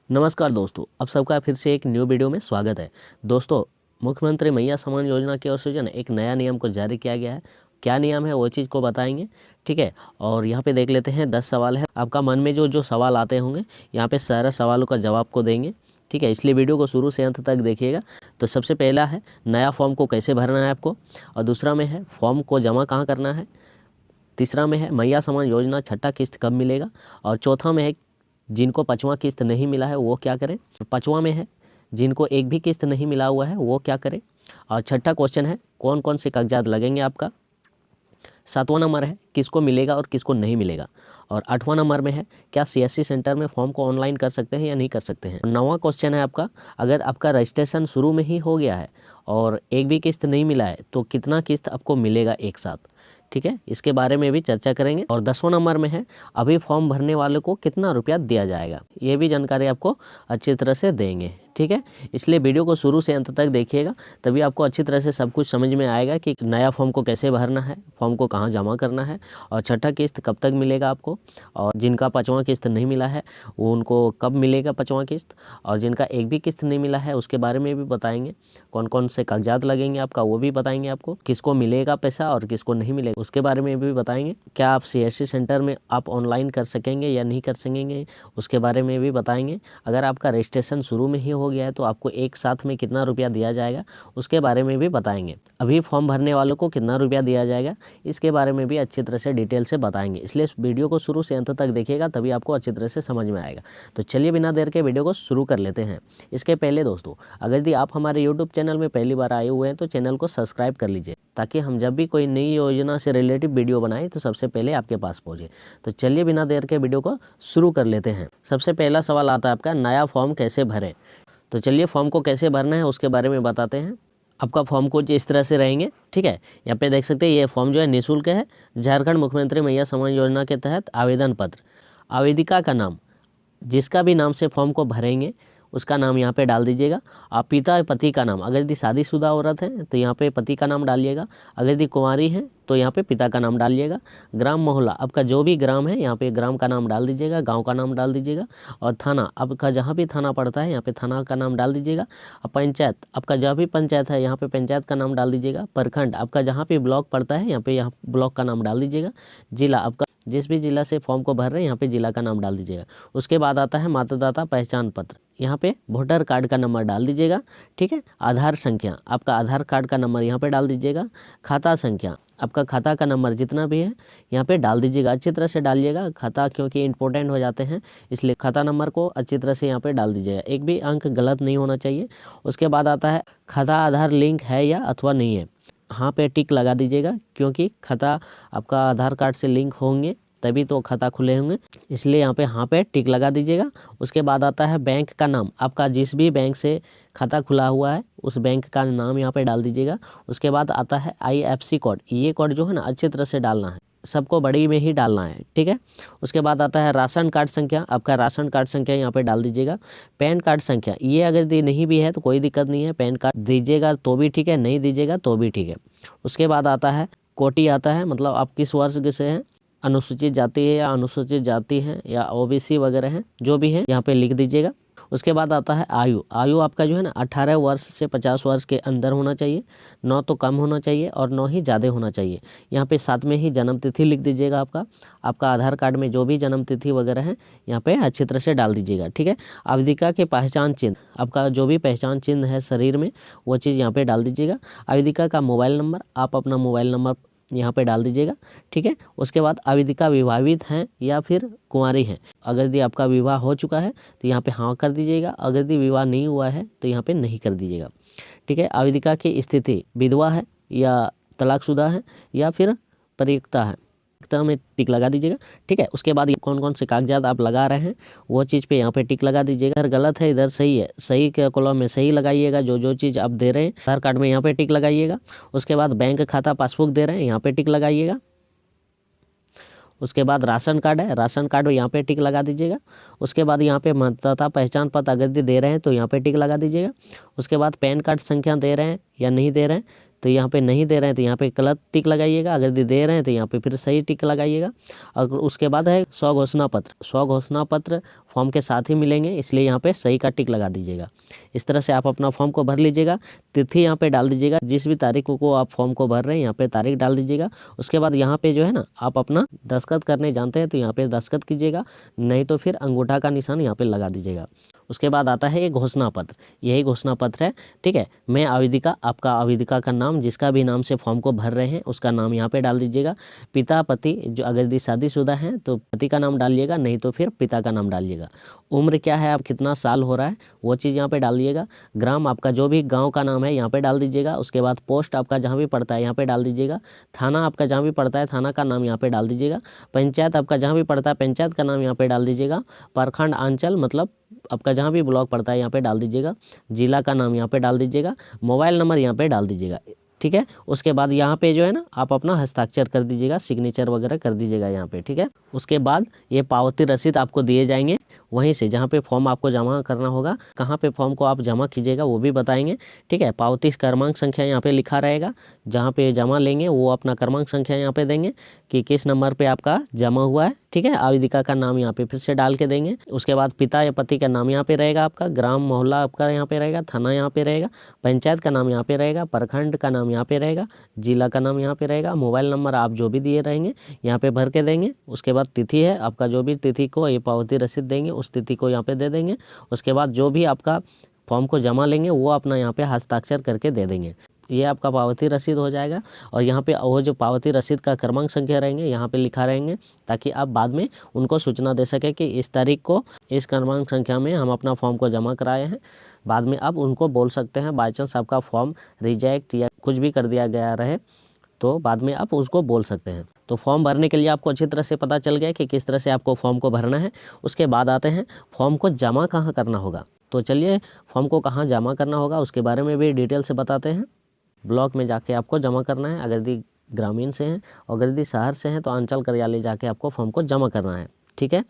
नमस्कार दोस्तों, आप सबका फिर से एक न्यू वीडियो में स्वागत है। दोस्तों, मुख्यमंत्री मैया सम्मान योजना की ओर से जो है एक नया नियम को जारी किया गया है। क्या नियम है वो चीज़ को बताएंगे, ठीक है। और यहाँ पे देख लेते हैं 10 सवाल है। आपका मन में जो जो सवाल आते होंगे यहाँ पे सारे सवालों का जवाब को देंगे, ठीक है। इसलिए वीडियो को शुरू से अंत तक देखिएगा। तो सबसे पहला है नया फॉर्म को कैसे भरना है आपको, और दूसरा में है फॉर्म को जमा कहाँ करना है, तीसरा में है मैया सम्मान योजना छठा किस्त कब मिलेगा, और चौथा में है जिनको पाँचवा किस्त नहीं मिला है वो क्या करें, पाँचवा में है जिनको एक भी किस्त नहीं मिला हुआ है वो क्या करें, और छठा क्वेश्चन है कौन कौन से कागजात लगेंगे आपका, सातवां नंबर है किसको मिलेगा और किसको नहीं मिलेगा, और आठवां नंबर में है क्या सीएससी सेंटर में फॉर्म को ऑनलाइन कर सकते हैं या नहीं कर सकते हैं। नौवां क्वेश्चन है आपका, अगर आपका रजिस्ट्रेशन शुरू में ही हो गया है और एक भी किस्त नहीं मिला है तो कितना किस्त आपको मिलेगा एक साथ, ठीक है। इसके बारे में भी चर्चा करेंगे। और 10वां नंबर में है अभी फॉर्म भरने वाले को कितना रुपया दिया जाएगा, ये भी जानकारी आपको अच्छी तरह से देंगे, ठीक है। इसलिए वीडियो को शुरू से अंत तक देखिएगा, तभी आपको अच्छी तरह से सब कुछ समझ में आएगा कि नया फॉर्म को कैसे भरना है, फॉर्म को कहाँ जमा करना है, और छठा किस्त कब तक मिलेगा आपको, और जिनका पाँचवा किस्त नहीं मिला है वो उनको कब मिलेगा पाँचवा किस्त, और जिनका एक भी किस्त नहीं मिला है उसके बारे में भी बताएंगे। कौन कौन से कागजात लगेंगे आपका वो भी बताएंगे, आपको किसको मिलेगा पैसा और किसको नहीं मिलेगा उसके बारे में भी बताएंगे। क्या आप सीएससी सेंटर में आप ऑनलाइन कर सकेंगे या नहीं कर सकेंगे उसके बारे में भी बताएंगे। अगर आपका रजिस्ट्रेशन शुरू में ही हो गया है तो आपको एक साथ में कितना रुपया दिया जाएगा उसके बारे में भी बताएंगे। अभी फॉर्म भरने वालों को कितना रुपया दिया जाएगा इसके बारे में भी अच्छी तरह से डिटेल से बताएंगे। इसलिए इस वीडियो को शुरू से अंत तक देखिएगा, तभी आपको अच्छी तरह से समझ में आएगा। तो चलिए बिना देर के वीडियो को शुरू कर लेते हैं। इसके पहले दोस्तों, अगर यदि आप हमारे यूट्यूब चैनल में पहली बार आए हुए हैं तो चैनल को सब्सक्राइब कर लीजिए, ताकि हम जब भी कोई नई योजना से रिलेटिव वीडियो बनाएं तो सबसे पहले आपके पास पहुंचे। तो चलिए बिना देर के वीडियो को शुरू कर लेते हैं। सबसे पहला सवाल आता है आपका, नया फॉर्म कैसे भरें। तो चलिए फॉर्म को कैसे भरना है उसके बारे में बताते हैं। आपका फॉर्म कुछ इस तरह से रहेंगे, ठीक है। यहाँ पे देख सकते हैं ये फॉर्म जो है निःशुल्क है। झारखंड मुख्यमंत्री मैया सम्मान योजना के तहत आवेदन पत्र, आवेदिका का नाम, जिसका भी नाम से फॉर्म को भरेंगे उसका नाम यहाँ पे डाल दीजिएगा। आप पिता पति का नाम, अगर यदि शादीशुदा औरत है तो यहाँ पे पति का नाम डालिएगा, अगर यदि कुंवारी है तो यहाँ पे पिता का नाम डालिएगा। ग्राम मोहल्ला, आपका जो भी ग्राम है यहाँ पे ग्राम का नाम डाल दीजिएगा, गांव का नाम डाल दीजिएगा। और थाना, आपका जहाँ भी थाना पड़ता है यहाँ पे थाना का नाम डाल दीजिएगा। और पंचायत, आपका जहाँ भी पंचायत है यहाँ पे पंचायत का नाम डाल दीजिएगा। प्रखंड, आपका जहाँ पे ब्लॉक पड़ता है यहाँ ब्लॉक का नाम डाल दीजिएगा। जिला, आपका जिस भी जिला से फॉर्म को भर रहे हैं यहाँ पे जिला का नाम डाल दीजिएगा। उसके बाद आता है मतदाता पहचान पत्र, यहाँ पे वोटर कार्ड का नंबर डाल दीजिएगा, ठीक है। आधार संख्या, आपका आधार कार्ड का नंबर यहाँ पे डाल दीजिएगा। खाता संख्या, आपका खाता का नंबर जितना भी है यहाँ पे डाल दीजिएगा। अच्छी तरह से डालिएगा, खाता क्योंकि इंपॉर्टेंट हो जाते हैं, इसलिए खाता नंबर को अच्छी तरह से यहाँ पे डाल दीजिएगा। एक भी अंक गलत नहीं होना चाहिए। उसके बाद आता है खाता आधार लिंक है या अथवा नहीं है, यहाँ पे टिक लगा दीजिएगा, क्योंकि खाता आपका आधार कार्ड से लिंक होंगे तभी तो खाता खुले होंगे, इसलिए यहाँ पे टिक लगा दीजिएगा। उसके बाद आता है बैंक का नाम, आपका जिस भी बैंक से खाता खुला हुआ है उस बैंक का नाम यहाँ पे डाल दीजिएगा। उसके बाद आता है IFSC कोड, ये कोड जो है ना अच्छी तरह से डालना है, सबको बड़ी में ही डालना है, ठीक है। उसके बाद आता है राशन कार्ड संख्या, आपका राशन कार्ड संख्या यहाँ पे डाल दीजिएगा। पैन कार्ड संख्या, ये अगर नहीं भी है तो कोई दिक्कत नहीं है, पैन कार्ड दीजिएगा तो भी ठीक है, नहीं दीजिएगा तो भी ठीक है। उसके बाद आता है कोटि, आता है मतलब आप किस वर्ग से हैं, अनुसूचित जाति है या अनुसूचित जाति है या OBC वगैरह है, जो भी है यहाँ पे लिख दीजिएगा। उसके बाद आता है आयु, आयु आपका जो है ना 18 वर्ष से 50 वर्ष के अंदर होना चाहिए, 9 तो कम होना चाहिए और 9 ही ज़्यादा होना चाहिए। यहाँ पे साथ में ही जन्म तिथि लिख दीजिएगा। आपका आधार कार्ड में जो भी जन्म तिथि वगैरह है यहाँ पे अच्छी तरह से डाल दीजिएगा, ठीक है। आवेदिका के पहचान चिन्ह, आपका जो भी पहचान चिन्ह है शरीर में वो चीज़ यहाँ पे डाल दीजिएगा। आवेदिका का मोबाइल नंबर, आप अपना मोबाइल नंबर यहाँ पे डाल दीजिएगा, ठीक है। उसके बाद आवेदिका विवाहित हैं या फिर कुंवारी हैं, अगर यदि आपका विवाह हो चुका है तो यहाँ पे हाँ कर दीजिएगा, अगर यदि विवाह नहीं हुआ है तो यहाँ पे नहीं कर दीजिएगा, ठीक है। आवेदिका की स्थिति विधवा है या तलाकशुदा है या फिर परित्यक्ता है, में टिक लगा दीजिएगा, ठीक है। उसके बाद कौन कौन से कागजात आप लगा रहे हैं वो चीज़ पे यहाँ पे टिक लगा दीजिएगा। अगर गलत है इधर सही है, सही के कॉलम में सही लगाइएगा, जो चीज़ आप दे रहे हैं। आधार कार्ड में यहाँ पे टिक लगाइएगा। उसके बाद बैंक खाता पासबुक दे रहे हैं यहाँ पे टिक लगाइएगा। उसके बाद राशन कार्ड है, राशन कार्ड यहाँ पे टिक लगा दीजिएगा। उसके बाद यहाँ पे मतदाता पहचान पत्र अगर दे रहे हैं तो यहाँ पे टिक लगा दीजिएगा। उसके बाद पैन कार्ड संख्या दे रहे हैं या नहीं दे रहे हैं तो यहाँ पे नहीं दे रहे हैं तो यहाँ पे गलत टिक लगाइएगा, अगर दे रहे हैं तो यहाँ पे फिर सही टिक लगाइएगा। और उसके बाद है स्वघोषणा पत्र। स्वघोषणा पत्र फॉर्म के साथ ही मिलेंगे, इसलिए यहाँ पे सही का टिक लगा दीजिएगा। इस तरह से आप अपना फॉर्म को भर लीजिएगा। तिथि यहाँ पे डाल दीजिएगा, जिस भी तारीख को आप फॉर्म को भर रहे हैं यहाँ पे तारीख डाल दीजिएगा। उसके बाद यहाँ पे जो है ना, आप अपना दस्तखत करने जानते हैं तो यहाँ पे दस्तखत कीजिएगा, नहीं तो फिर अंगूठा का निशान यहाँ पे लगा दीजिएगा। उसके बाद आता है ये घोषणा पत्र, यही घोषणा पत्र है, ठीक है। मैं आवेदिका, आपका आवेदिका का नाम, जिसका भी नाम से फॉर्म को भर रहे हैं उसका नाम यहाँ पे डाल दीजिएगा। पिता पति, जो अगर यदि शादीशुदा हैं तो पति का नाम डालिएगा, नहीं तो फिर पिता का नाम डालिएगा। उम्र क्या है, आप कितना साल हो रहा है वो चीज़ यहाँ पे डाल दीजिएगा। ग्राम, आपका जो भी गाँव का नाम है यहाँ पे डाल दीजिएगा। उसके बाद पोस्ट आपका जहाँ भी पड़ता है यहाँ पे डाल दीजिएगा। थाना आपका जहाँ भी पड़ता है थाना का नाम यहाँ पे डाल दीजिएगा। पंचायत आपका जहाँ भी पड़ता है पंचायत का नाम यहाँ पे डाल दीजिएगा। प्रखंड, अंचल, मतलब आपका जहाँ भी ब्लॉक पड़ता है यहाँ पे डाल दीजिएगा। जिला का नाम यहाँ पे डाल दीजिएगा। मोबाइल नंबर यहाँ पे डाल दीजिएगा, ठीक है। उसके बाद यहाँ पे जो है ना, आप अपना हस्ताक्षर कर दीजिएगा, सिग्नेचर वगैरह कर दीजिएगा यहाँ पे, ठीक है। उसके बाद ये पावती रसीद आपको दिए जाएंगे, वहीं से जहाँ पे फॉर्म आपको जमा करना होगा, कहाँ पे फॉर्म को आप जमा कीजिएगा वो भी बताएंगे, ठीक है। पावती क्रमांक संख्या यहाँ पे लिखा रहेगा, जहाँ पे जमा लेंगे वो अपना क्रमांक संख्या यहाँ पे देंगे कि किस नंबर पे आपका जमा हुआ है, ठीक है। आवेदिका का नाम यहाँ पे फिर से डाल के देंगे। उसके बाद पिता या पति का नाम यहाँ पे रहेगा, आपका ग्राम मोहल्ला आपका यहाँ पे रहेगा, थाना यहाँ पे रहेगा, पंचायत का नाम यहाँ पे रहेगा, प्रखंड का नाम यहाँ पे रहेगा, जिला का नाम यहाँ पे रहेगा। मोबाइल नंबर आप जो भी दिए रहेंगे यहाँ पे भर के देंगे। उसके बाद तिथि है आपका, जो भी तिथि को ये पावती रसीद देंगे उस तिथि को यहाँ पे दे देंगे। उसके बाद जो भी आपका फॉर्म को जमा लेंगे वो अपना यहाँ पे हस्ताक्षर करके दे देंगे। ये आपका पावती रसीद हो जाएगा। और यहाँ पे वो जो पावती रसीद का क्रमांक संख्या रहेंगे यहाँ पे लिखा रहेंगे, ताकि आप बाद में उनको सूचना दे सके कि इस तारीख को इस क्रमांक संख्या में हम अपना फॉर्म को जमा कराए हैं। बाद में आप उनको बोल सकते हैं, बाई चांस आपका फॉर्म रिजेक्ट या कुछ भी कर दिया गया रहे तो बाद में आप उसको बोल सकते हैं। तो फॉर्म भरने के लिए आपको अच्छी तरह से पता चल गया कि किस तरह से आपको फॉर्म को भरना है। उसके बाद आते हैं फॉर्म को जमा कहाँ करना होगा। तो चलिए फॉर्म को कहाँ जमा करना होगा उसके बारे में भी डिटेल से बताते हैं। ब्लॉक में जाके आपको जमा करना है, अगर यदि ग्रामीण से हैं, और अगर यदि शहर से हैं तो अंचल कार्यालय जाके आपको फॉर्म को जमा करना है, ठीक है।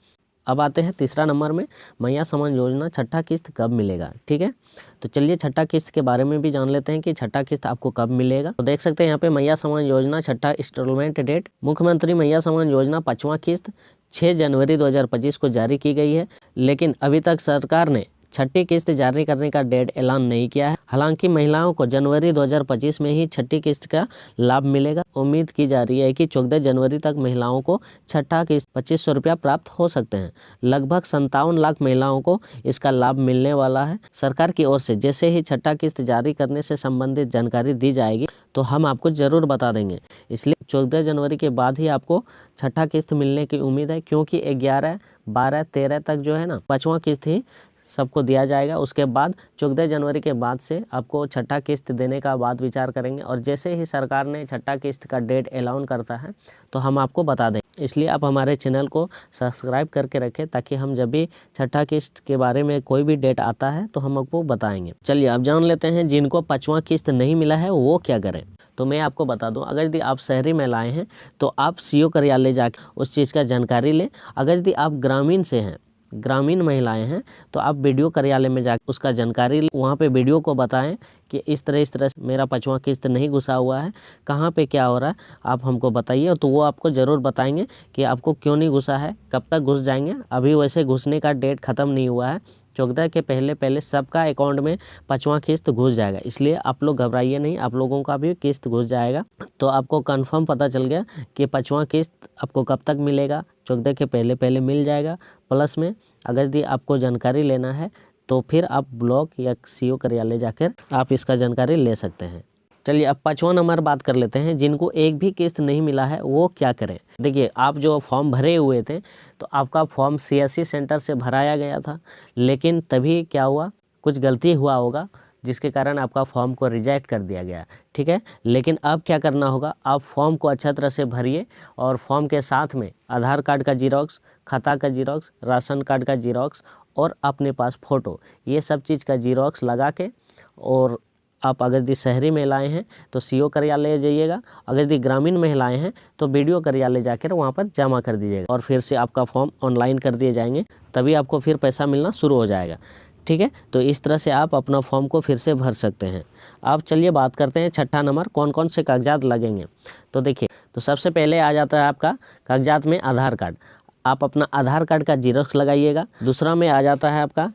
अब आते हैं तीसरा नंबर में, मैया सम्मान योजना छठा किस्त कब मिलेगा, ठीक है। तो चलिए छठा किस्त के बारे में भी जान लेते हैं कि छठा किस्त आपको कब मिलेगा। तो देख सकते हैं यहाँ पे मैया सम्मान योजना छठा इंस्टॉलमेंट डेट, मुख्यमंत्री मैया सम्मान योजना 5वां किस्त 6 जनवरी 2025 को जारी की गई है, लेकिन अभी तक सरकार ने छठी किस्त जारी करने का डेट ऐलान नहीं किया है। हालांकि महिलाओं को जनवरी 2025 में ही छठी किस्त का लाभ मिलेगा। उम्मीद की जा रही है कि 14 जनवरी तक महिलाओं को छठा किस्त 2500 रुपया प्राप्त हो सकते हैं। लगभग 57 लाख महिलाओं को इसका लाभ मिलने वाला है। सरकार की ओर से जैसे ही छठा किस्त जारी करने से संबंधित जानकारी दी जाएगी तो हम आपको ज़रूर बता देंगे। इसलिए 14 जनवरी के बाद ही आपको छठा किस्त मिलने की उम्मीद है, क्योंकि 11, 12, 13 तक जो है ना 5वां किस्त ही सबको दिया जाएगा। उसके बाद 14 जनवरी के बाद से आपको छठा किस्त देने का बात विचार करेंगे, और जैसे ही सरकार ने छठा किस्त का डेट ऐलान करता है तो हम आपको बता दें। इसलिए आप हमारे चैनल को सब्सक्राइब करके रखें, ताकि हम जब भी छठा किस्त के बारे में कोई भी डेट आता है तो हम आपको बताएंगे। चलिए अब जान लेते हैं जिनको 5वां किस्त नहीं मिला है वो क्या करें। तो मैं आपको बता दूं, अगर यदि आप शहरी महिलाएं हैं तो आप सीओ कार्यालय जाकर उस चीज़ का जानकारी लें। अगर यदि आप ग्रामीण से हैं, ग्रामीण महिलाएं हैं, तो आप बीडीओ कार्यालय में जाकर उसका जानकारी वहाँ पे बीडीओ को बताएं कि इस तरह से मेरा 5वां किस्त नहीं घुसा हुआ है, कहाँ पे क्या हो रहा है आप हमको बताइए। तो वो आपको ज़रूर बताएंगे कि आपको क्यों नहीं घुसा है, कब तक घुस जाएंगे। अभी वैसे घुसने का डेट ख़त्म नहीं हुआ है, 14 के पहले सबका अकाउंट में 5वां किस्त घुस जाएगा। इसलिए आप लोग घबराइए नहीं, आप लोगों का भी किस्त घुस जाएगा। तो आपको कंफर्म पता चल गया कि 5वां किस्त आपको कब तक मिलेगा, 14 के पहले मिल जाएगा। प्लस में अगर यदि आपको जानकारी लेना है तो फिर आप ब्लॉक या सीओ कार्यालय जाकर आप इसका जानकारी ले सकते हैं। चलिए अब 5वां नंबर बात कर लेते हैं, जिनको एक भी किस्त नहीं मिला है वो क्या करें। देखिए, आप जो फॉर्म भरे हुए थे तो आपका फॉर्म सीएससी सेंटर से भराया गया था, लेकिन तभी क्या हुआ, कुछ गलती हुआ होगा जिसके कारण आपका फॉर्म को रिजेक्ट कर दिया गया, ठीक है। लेकिन अब क्या करना होगा, आप फॉर्म को अच्छा तरह से भरिए और फॉर्म के साथ में आधार कार्ड का जीरोक्स, खाता का जीरोक्स, राशन कार्ड का जीरोक्स और अपने पास फ़ोटो, ये सब चीज़ का जीरोक्स लगा के, और आप अगर यदि शहरी महिलाएं हैं तो सीओ कार्यालय जाइएगा, अगर यदि ग्रामीण महिलाएं हैं तो बीडीओ कार्यालय जाकर वहां पर जमा कर दीजिएगा, और फिर से आपका फॉर्म ऑनलाइन कर दिए जाएंगे, तभी आपको फिर पैसा मिलना शुरू हो जाएगा, ठीक है। तो इस तरह से आप अपना फॉर्म को फिर से भर सकते हैं। अब चलिए बात करते हैं छठा नंबर, कौन कौन से कागजात लगेंगे। तो देखिए, तो सबसे पहले आ जाता है आपका कागजात में आधार कार्ड। आप अपना आधार कार्ड का जीरोक्स लगाइएगा। दूसरा में आ जाता है आपका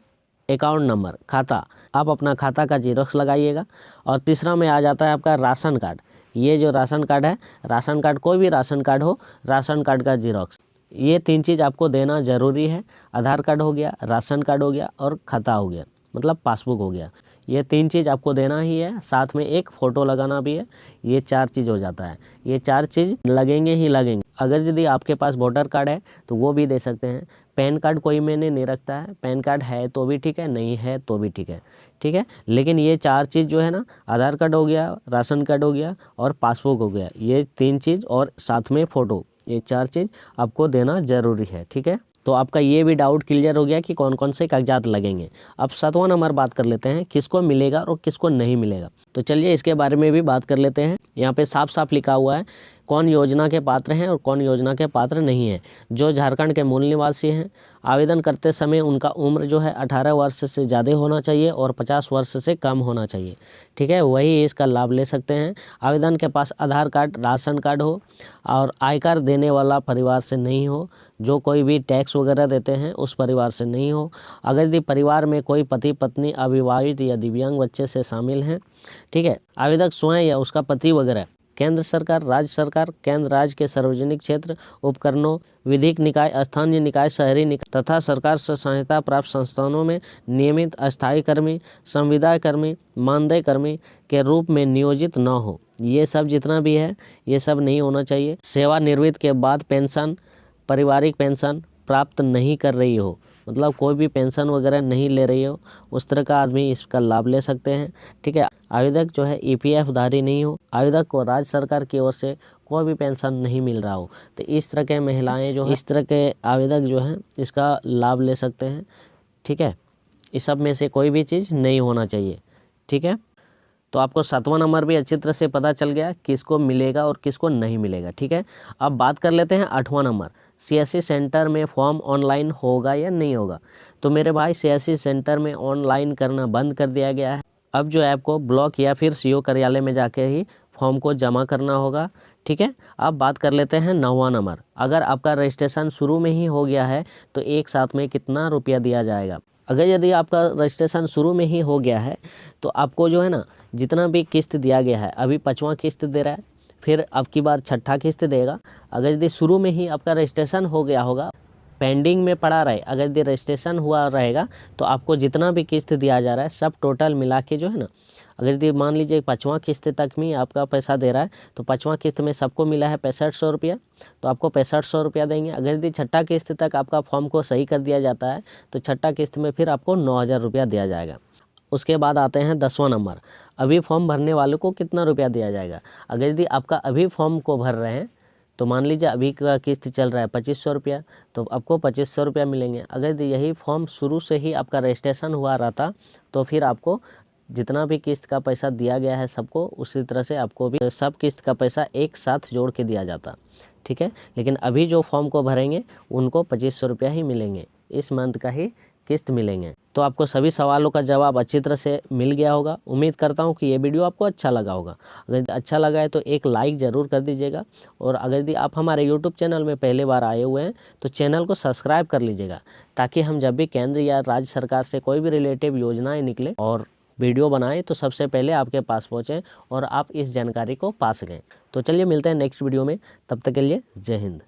अकाउंट नंबर, खाता, आप अपना खाता का जीरोक्स लगाइएगा। और तीसरा में आ जाता है आपका राशन कार्ड। ये जो राशन कार्ड है, राशन कार्ड कोई भी राशन कार्ड हो, राशन कार्ड का जीरोक्स, ये 3 चीज़ आपको देना ज़रूरी है। आधार कार्ड हो गया, राशन कार्ड हो गया और खाता हो गया, मतलब पासबुक हो गया। ये 3 चीज़ आपको देना ही है, साथ में एक फ़ोटो लगाना भी है। ये 4 चीज़ हो जाता है। ये 4 चीज़ लगेंगे ही लगेंगे। अगर यदि आपके पास वोटर कार्ड है तो वो भी दे सकते हैं। पैन कार्ड कोई मैंने नहीं रखता है, पैन कार्ड है तो भी ठीक है, नहीं है तो भी ठीक है, ठीक है। लेकिन ये 4 चीज़ जो है ना, आधार कार्ड हो गया, राशन कार्ड हो गया और पासबुक हो गया, ये 3 चीज़ और साथ में फ़ोटो, ये 4 चीज़ आपको देना ज़रूरी है, ठीक है। तो आपका ये भी डाउट क्लियर हो गया कि कौन कौन से कागजात लगेंगे। अब 7वां नंबर बात कर लेते हैं, किसको मिलेगा और किसको नहीं मिलेगा। तो चलिए इसके बारे में भी बात कर लेते हैं। यहाँ पे साफ साफ लिखा हुआ है कौन योजना के पात्र हैं और कौन योजना के पात्र नहीं हैं। जो झारखंड के मूल निवासी हैं, आवेदन करते समय उनका उम्र जो है 18 वर्ष से ज़्यादा होना चाहिए और 50 वर्ष से कम होना चाहिए, ठीक है, वही इसका लाभ ले सकते हैं। आवेदन के पास आधार कार्ड, राशन कार्ड हो और आयकर देने वाला परिवार से नहीं हो, जो कोई भी टैक्स वगैरह देते हैं उस परिवार से नहीं हो। अगर यदि परिवार में कोई पति पत्नी अविवाहित या दिव्यांग बच्चे से शामिल हैं, ठीक है, आवेदक स्वयं या उसका पति वगैरह केंद्र सरकार, राज्य सरकार, केंद्र राज्य के सार्वजनिक क्षेत्र उपकरणों, विधिक निकाय, स्थानीय निकाय, शहरी निकाय तथा सरकार से सहायता प्राप्त संस्थानों में नियमित अस्थायी कर्मी, संविदा कर्मी, मानदेय कर्मी के रूप में नियोजित न हो। ये सब जितना भी है ये सब नहीं होना चाहिए। सेवानिवृत्त के बाद पेंशन, पारिवारिक पेंशन प्राप्त नहीं कर रही हो, मतलब कोई भी पेंशन वगैरह नहीं ले रही हो, उस तरह का आदमी इसका लाभ ले सकते हैं, ठीक है। आवेदक जो है EPF धारी नहीं हो, आवेदक को राज्य सरकार की ओर से कोई भी पेंशन नहीं मिल रहा हो, तो इस तरह के महिलाएं जो है, इस तरह के आवेदक जो हैं इसका लाभ ले सकते हैं, ठीक है। इस सब में से कोई भी चीज़ नहीं होना चाहिए, ठीक है। तो आपको 7वां नंबर भी अच्छी तरह से पता चल गया किसको मिलेगा और किसको नहीं मिलेगा, ठीक है। अब बात कर लेते हैं 8वां नंबर, CSC सेंटर में फॉर्म ऑनलाइन होगा या नहीं होगा। तो मेरे भाई CSC सेंटर में ऑनलाइन करना बंद कर दिया गया है। अब जो है आपको ब्लॉक या फिर CO कार्यालय में जाके ही फॉर्म को जमा करना होगा, ठीक है। अब बात कर लेते हैं 9वां नंबर, अगर आपका रजिस्ट्रेशन शुरू में ही हो गया है तो एक साथ में कितना रुपया दिया जाएगा। अगर यदि आपका रजिस्ट्रेशन शुरू में ही हो गया है तो आपको जो है ना, जितना भी किस्त दिया गया है, अभी 5वां किस्त दे रहा है, फिर अब की बार 6ठा किस्त देगा। अगर यदि शुरू में ही आपका रजिस्ट्रेशन हो गया होगा, पेंडिंग में पड़ा रहे, अगर यदि रजिस्ट्रेशन हुआ रहेगा तो आपको जितना भी किस्त दिया जा रहा है सब टोटल मिला के जो है ना, अगर यदि मान लीजिए 5वां किस्त तक में आपका पैसा दे रहा है तो 5वां किस्त में सबको मिला है 6500 रुपया, तो आपको 6500 रुपया देंगे। अगर यदि 6ठा किस्त तक आपका फॉर्म को सही कर दिया जाता है तो 6ठा किस्त में फिर आपको 9000 रुपया दिया जाएगा। उसके बाद आते हैं 10वां नंबर, अभी फॉर्म भरने वालों को कितना रुपया दिया जाएगा। अगर यदि आपका अभी फॉर्म को भर रहे हैं तो मान लीजिए अभी का किस्त चल रहा है 2500 रुपया, तो आपको 2500 रुपया मिलेंगे। अगर यदि यही फॉर्म शुरू से ही आपका रजिस्ट्रेशन हुआ रहता तो फिर आपको जितना भी किस्त का पैसा दिया गया है सबको, उसी तरह से आपको भी सब किस्त का पैसा एक साथ जोड़ के दिया जाता, ठीक है। लेकिन अभी जो फॉर्म को भरेंगे उनको 2500 रुपया ही मिलेंगे, इस मंथ का ही किस्त मिलेंगे। तो आपको सभी सवालों का जवाब अच्छी तरह से मिल गया होगा। उम्मीद करता हूँ कि ये वीडियो आपको अच्छा लगा होगा। अगर अच्छा लगा है तो एक लाइक ज़रूर कर दीजिएगा, और अगर यदि आप हमारे YouTube चैनल में पहले बार आए हुए हैं तो चैनल को सब्सक्राइब कर लीजिएगा, ताकि हम जब भी केंद्र या राज्य सरकार से कोई भी रिलेटिव योजनाएँ निकले और वीडियो बनाएं तो सबसे पहले आपके पास पहुँचें और आप इस जानकारी को पा सकें। तो चलिए मिलते हैं नेक्स्ट वीडियो में, तब तक के लिए जय हिंद।